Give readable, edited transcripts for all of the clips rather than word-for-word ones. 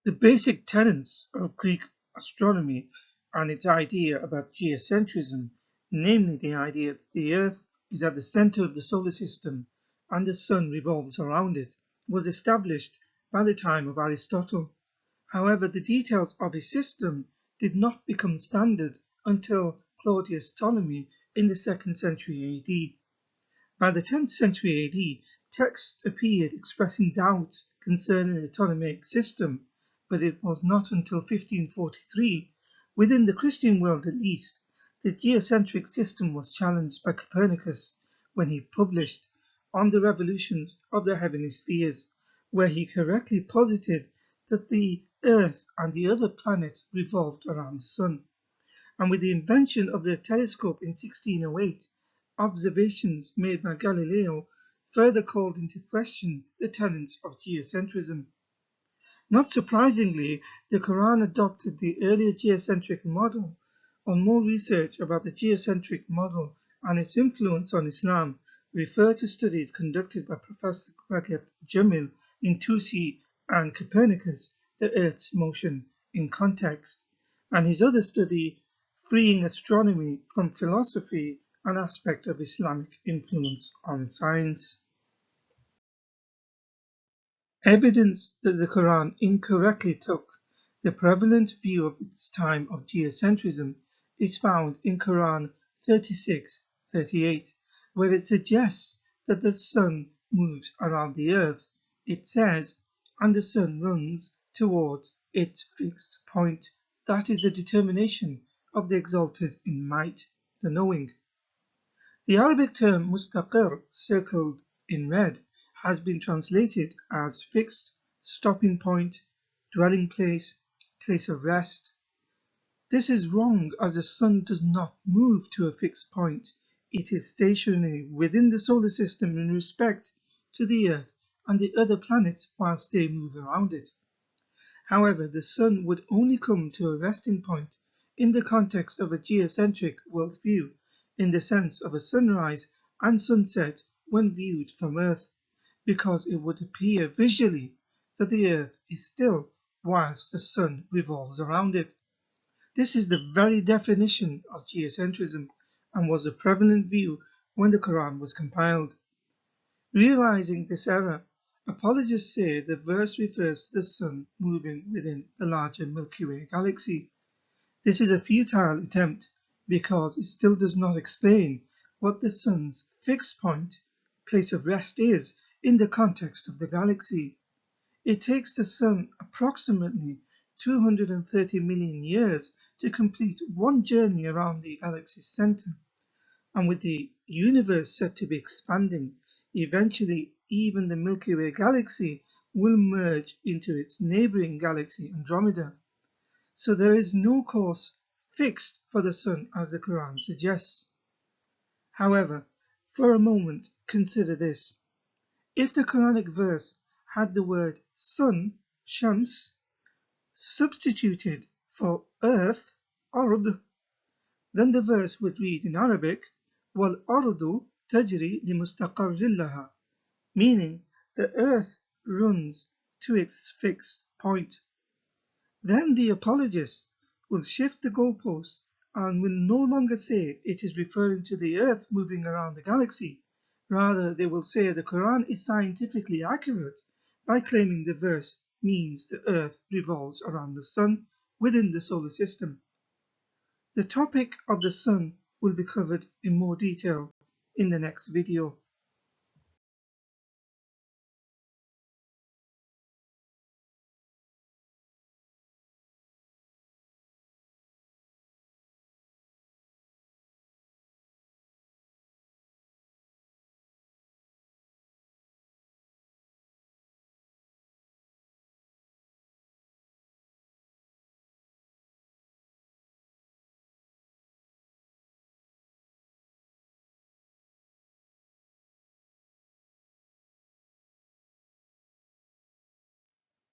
The basic tenets of Greek astronomy and its idea about geocentrism, namely the idea that the Earth is at the center of the solar system and the Sun revolves around it, was established by the time of Aristotle. However, the details of his system did not become standard until Claudius Ptolemy in the 2nd century AD. By the 10th century AD, texts appeared expressing doubt concerning the Ptolemaic system, but it was not until 1543, within the Christian world at least, the geocentric system was challenged by Copernicus when he published On the Revolutions of the Heavenly Spheres, where he correctly posited that the Earth and the other planets revolved around the Sun. And with the invention of the telescope in 1608, observations made by Galileo further called into question the tenets of geocentrism. Not surprisingly, the Quran adopted the earlier geocentric model. On more research about the geocentric model and its influence on Islam, refer to studies conducted by Professor Rageb Jamil in Tusi and Copernicus, The Earth's Motion in Context, and his other study, Freeing Astronomy from Philosophy, an aspect of Islamic influence on science. Evidence that the Quran incorrectly took the prevalent view of its time of geocentrism is found in Quran 36:38, where it suggests that the sun moves around the earth. It says, and the sun runs towards its fixed point. That is the determination of the exalted in might, the knowing. The Arabic term mustaqir, circled in red, has been translated as fixed, stopping point, dwelling place, place of rest. This is wrong, as the sun does not move to a fixed point. It is stationary within the solar system in respect to the Earth and the other planets whilst they move around it. However, the sun would only come to a resting point in the context of a geocentric worldview, in the sense of a sunrise and sunset when viewed from Earth, because it would appear visually that the Earth is still whilst the sun revolves around it. This is the very definition of geocentrism and was the prevalent view when the Quran was compiled. Realizing this error, apologists say the verse refers to the sun moving within the larger Milky Way galaxy. This is a futile attempt because it still does not explain what the sun's fixed point, place of rest, is in the context of the galaxy. It takes the sun approximately 230 million years to complete one journey around the galaxy's center, and with the universe said to be expanding, eventually even the Milky Way galaxy will merge into its neighboring galaxy Andromeda. So there is no course fixed for the sun as the Quran suggests. However, for a moment consider this. If the Quranic verse had the word sun, shams, substituted for earth, ard, then the verse would read in Arabic, wal ardu tajri li mustaqarrin laha, meaning the earth runs to its fixed point. Then the apologists will shift the goalposts and will no longer say it is referring to the earth moving around the galaxy. Rather, they will say the Quran is scientifically accurate by claiming the verse means the earth revolves around the sun within the solar system. The topic of the sun will be covered in more detail in the next video.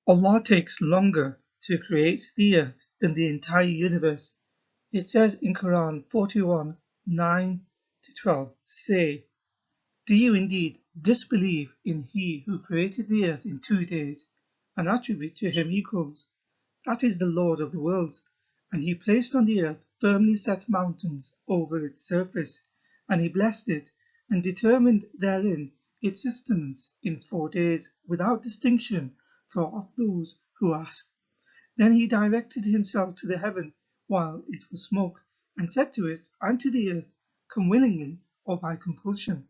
Allah takes longer to create the earth than the entire universe. It says in Quran 41:9-12, say, do you indeed disbelieve in He who created the earth in 2 days and attribute to Him equals? That is the Lord of the worlds, and he placed on the earth firmly set mountains over its surface, and he blessed it, and determined therein its sustenance in 4 days, without distinction for of those who ask. Then he directed himself to the heaven while it was smoke, and said to it and to the earth, Come willingly or by compulsion.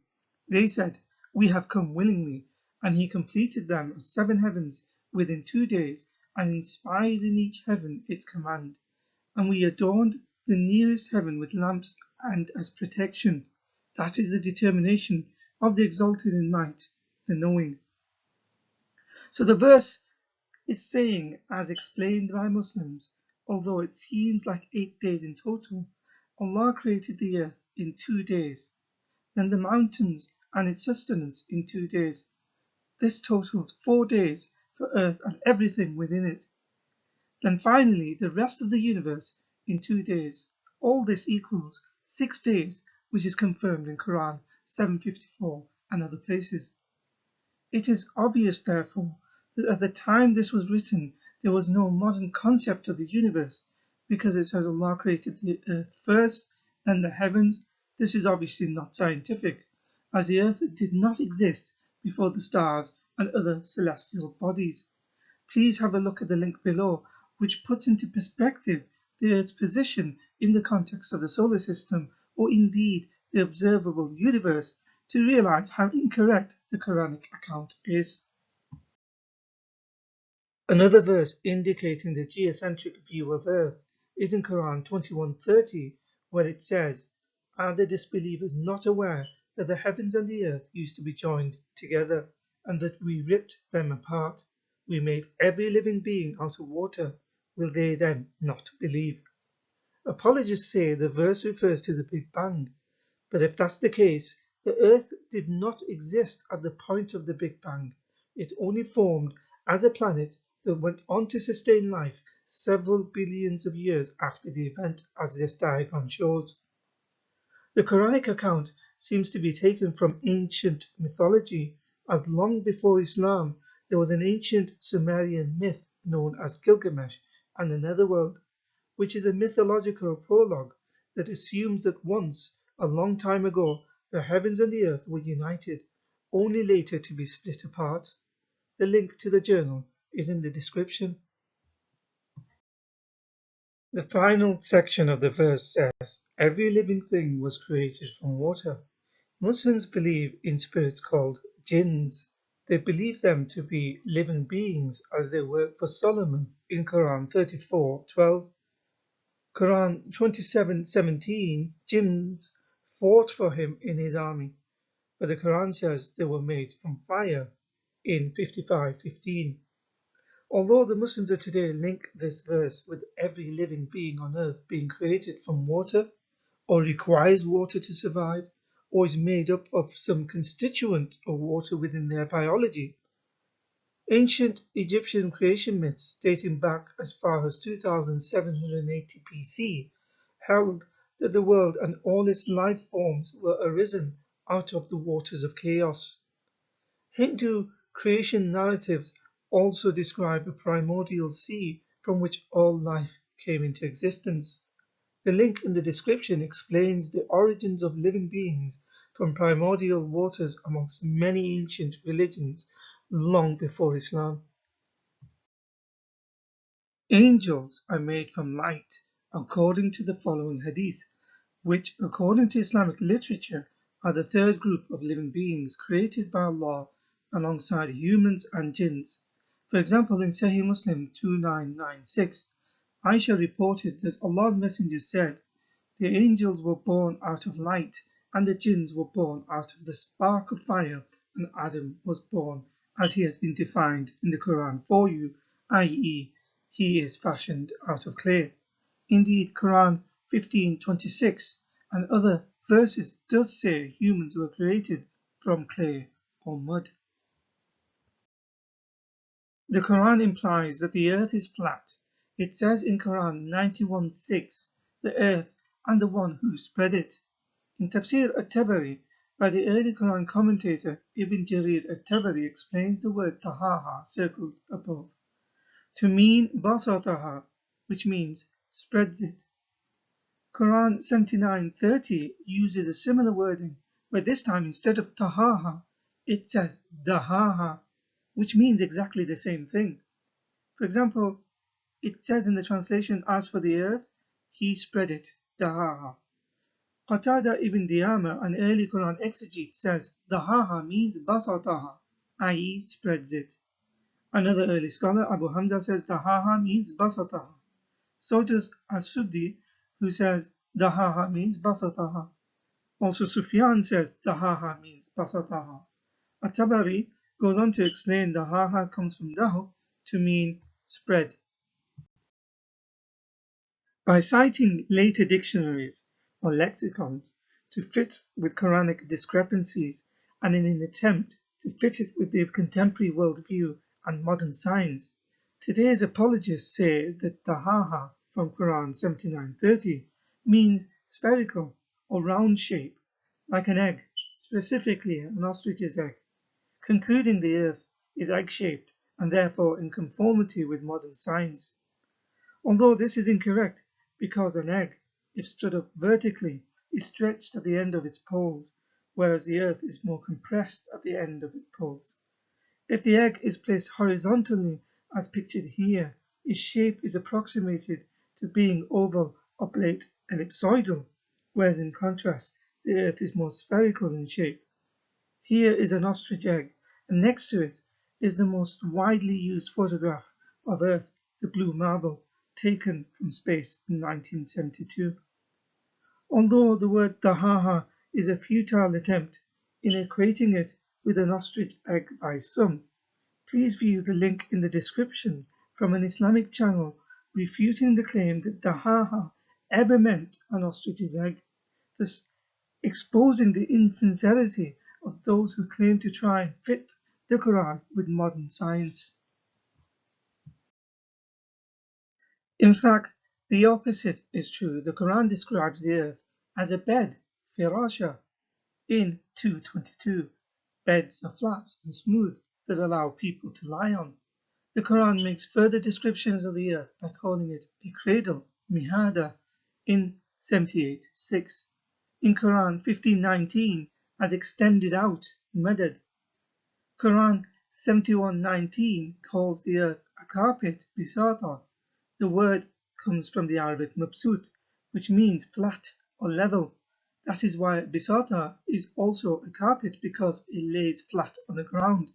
They said, We have come willingly, and he completed them as 7 heavens within 2 days, and inspired in each heaven its command. And we adorned the nearest heaven with lamps and as protection. That is the determination of the exalted in might, the knowing. So the verse is saying, as explained by Muslims, although it seems like 8 days in total, Allah created the earth in 2 days, then the mountains and its sustenance in 2 days. This totals 4 days for earth and everything within it. Then finally the rest of the universe in 2 days. All this equals 6 days, which is confirmed in Quran 754 and other places. It is obvious, therefore, that at the time this was written there was no modern concept of the universe, because it says Allah created the earth first, then the heavens. This is obviously not scientific, as the earth did not exist before the stars and other celestial bodies. Please have a look at the link below, which puts into perspective the Earth's position in the context of the solar system, or indeed the observable universe, to realize how incorrect the Quranic account is. Another verse indicating the geocentric view of Earth is in Quran 21:30, where it says, Are the disbelievers not aware that the heavens and the earth used to be joined together, and that we ripped them apart? We made every living being out of water. Will they then not believe? Apologists say the verse refers to the Big Bang, but if that's the case, the Earth did not exist at the point of the Big Bang. It only formed as a planet that went on to sustain life several billions of years after the event, as this diagram shows. The Quranic account seems to be taken from ancient mythology, as long before Islam there was an ancient Sumerian myth known as Gilgamesh and the Netherworld, which is a mythological prologue that assumes that once, a long time ago, the heavens and the earth were united, only later to be split apart. The link to the journal is in the description. The final section of the verse says, Every living thing was created from water. Muslims believe in spirits called jinns. They believe them to be living beings as they work for Solomon in Quran 34:12. Quran 27:17, jinns fought for him in his army, but the Quran says they were made from fire in 55:15. Although the Muslims of today link this verse with every living being on earth being created from water, or requires water to survive, or is made up of some constituent of water within their biology, ancient Egyptian creation myths dating back as far as 2780 BC held that the world and all its life forms were arisen out of the waters of chaos. Hindu creation narratives also describe a primordial sea from which all life came into existence. The link in the description explains the origins of living beings from primordial waters amongst many ancient religions long before Islam. Angels are made from light, according to the following hadith, which, according to Islamic literature, are the third group of living beings created by Allah alongside humans and jinns. For example, in Sahih Muslim 2996, Aisha reported that Allah's Messenger said, The angels were born out of light, and the jinns were born out of the spark of fire, and Adam was born as he has been defined in the Quran for you, i.e., he is fashioned out of clay. Indeed, Quran 15:26 and other verses does say humans were created from clay or mud. The Quran implies that the earth is flat. It says in Quran 91:6, the earth and the one who spread it. In Tafsir at-Tabari, by the early Quran commentator Ibn Jarir at-Tabari explains the word tahaha circled above. to mean basataha, which means spreads it. Quran 79:30 uses a similar wording, but this time instead of tahaha, it says dahaha, which means exactly the same thing. For example, it says in the translation, as for the earth, he spread it, dahaha. Qatada ibn Diyama, an early Quran exegete, says dahaha means basataha, i.e. spreads it. Another early scholar, Abu Hamza, says dahaha means basataha. So does As-Suddi, who says dahaha means basataha. Also Sufyan says dahaha means basataha. At-Tabari goes on to explain dahaha comes from dahu to mean spread. By citing later dictionaries or lexicons to fit with Quranic discrepancies and in an attempt to fit it with the contemporary worldview and modern science, today's apologists say that dahaha from Quran 79:30 means spherical or round shape, like an egg, specifically an ostrich's egg, concluding the earth is egg-shaped and therefore in conformity with modern science. Although this is incorrect because an egg, if stood up vertically, is stretched at the end of its poles, whereas the earth is more compressed at the end of its poles. If the egg is placed horizontally, as pictured here, its shape is approximated to being oval, oblate, ellipsoidal, whereas in contrast, the earth is more spherical in shape. Here is an ostrich egg, and next to it is the most widely used photograph of Earth, the blue marble, taken from space in 1972. Although the word dahaha is a futile attempt in equating it with an ostrich egg by some, please view the link in the description from an Islamic channel refuting the claim that dahaha ever meant an ostrich's egg, thus exposing the insincerity of those who claim to try and fit the Quran with modern science. In fact, the opposite is true. The Quran describes the earth as a bed, firasha, in 2:22. Beds are flat and smooth that allow people to lie on. The Quran makes further descriptions of the earth by calling it a cradle, mihada, in 78:6. In Quran 15:19 as extended out, madad. Quran 71:19 calls the earth a carpet, bisata. The word comes from the Arabic mabsut, which means flat or level. That is why bisata is also a carpet, because it lays flat on the ground.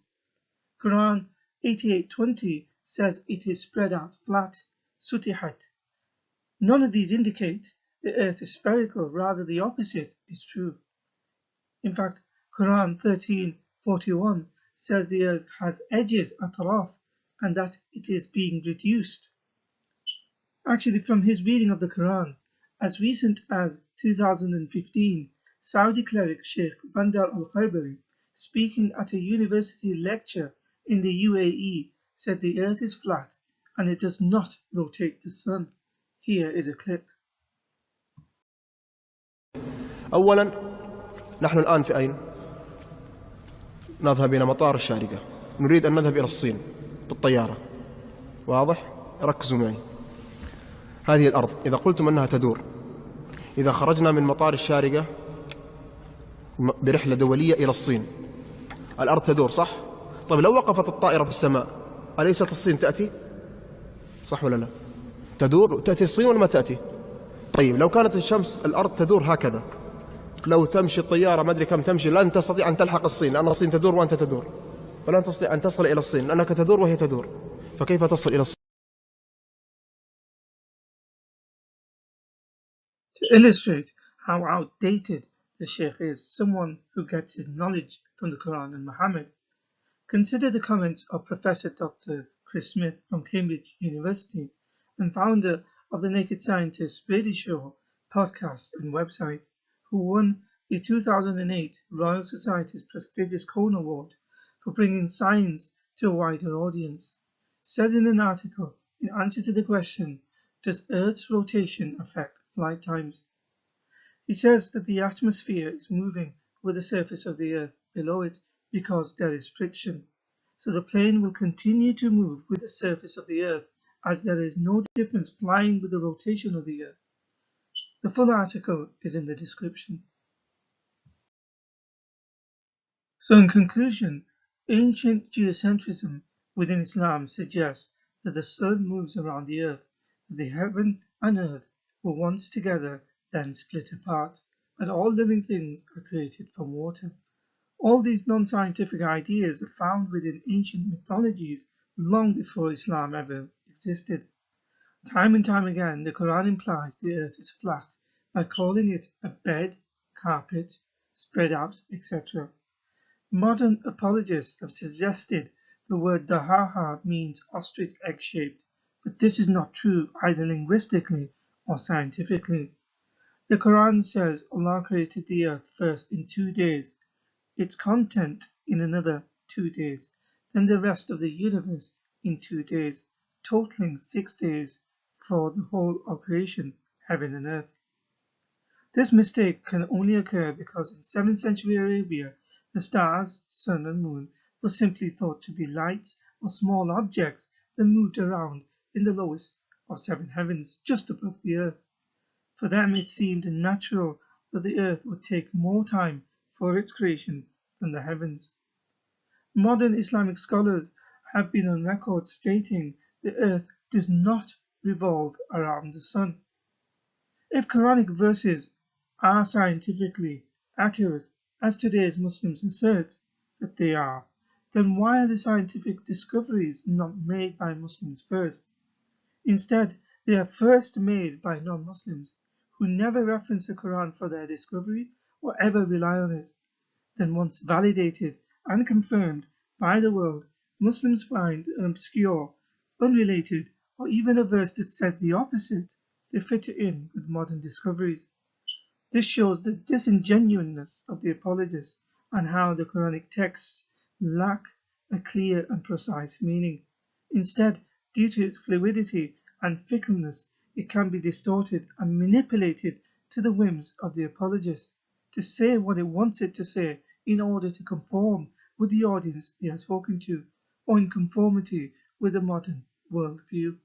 Quran 88:20 says it is spread out flat, sutihat. None of these indicate the earth is spherical, rather the opposite is true. In fact, Quran 13:41 says the earth has edges, atraf, and that it is being reduced. Actually, from his reading of the Quran, as recent as 2015, Saudi cleric Sheikh Bandar al-Kharbari, speaking at a university lecture in the UAE, said the earth is flat and it does not rotate the sun. Here is a clip. أولا نحن الآن في أين؟ نذهب إلى مطار الشارقة، نريد أن نذهب إلى الصين بالطيارة. واضح؟ ركزوا معي. هذه الأرض إذا قلتم أنها تدور، إذا خرجنا من مطار الشارقة برحلة دولية إلى الصين، الأرض تدور صح؟ طيب لو وقفت الطائرة في السماء أليست الصين تأتي؟ صح ولا لا؟ تدور، تأتي الصين ولا ما تأتي؟ طيب لو كانت الشمس الأرض تدور هكذا، لو تمشي الطيارة ما أدري كم تمشي لن تستطيع أن تلحق الصين، لأن الصين تدور وأنت تدور، ولن تستطيع أن تصل إلى الصين لأنك تدور وهي تدور، فكيف تصل إلى الصين؟ To illustrate how outdated the Sheikh is, someone who gets his knowledge from the Quran and Muhammad, consider the comments of Professor Dr. Chris Smith from Cambridge University and founder of the Naked Scientist radio show, podcast and website, who won the 2008 Royal Society's prestigious Cone Award for bringing science to a wider audience, says in an article in answer to the question, does Earth's rotation affect flight times? He says that the atmosphere is moving with the surface of the Earth below it because there is friction. so the plane will continue to move with the surface of the Earth, as there is no difference flying with the rotation of the Earth. The full article is in the description. So in conclusion, ancient geocentrism within Islam suggests that the sun moves around the earth, that the heaven and earth were once together, then split apart, and all living things are created from water. All these non-scientific ideas are found within ancient mythologies long before Islam ever existed. Time and time again, the Quran implies the earth is flat by calling it a bed, carpet, spread out, etc. Modern apologists have suggested the word dahaha means ostrich egg-shaped, but this is not true either linguistically or scientifically. The Quran says Allah created the earth first in 2 days, its content in another 2 days, then the rest of the universe in 2 days, totaling 6 days for the whole of creation, heaven and earth. This mistake can only occur because in 7th century Arabia, the stars, sun and moon were simply thought to be lights or small objects that moved around in the lowest of 7 heavens just above the earth. For them it seemed natural that the earth would take more time for its creation than the heavens. Modern Islamic scholars have been on record stating the earth does not revolve around the sun. If Quranic verses are scientifically accurate, as today's Muslims assert that they are, then why are the scientific discoveries not made by Muslims first? Instead, they are first made by non-Muslims, who never reference the Quran for their discovery or ever rely on it. Then once validated and confirmed by the world, Muslims find an obscure, unrelated, or even a verse that says the opposite to fit it in with modern discoveries. This shows the disingenuousness of the apologists and how the Quranic texts lack a clear and precise meaning. Instead, due to its fluidity and fickleness, it can be distorted and manipulated to the whims of the apologist to say what it wants it to say in order to conform with the audience they are talking to, or in conformity with the modern worldview.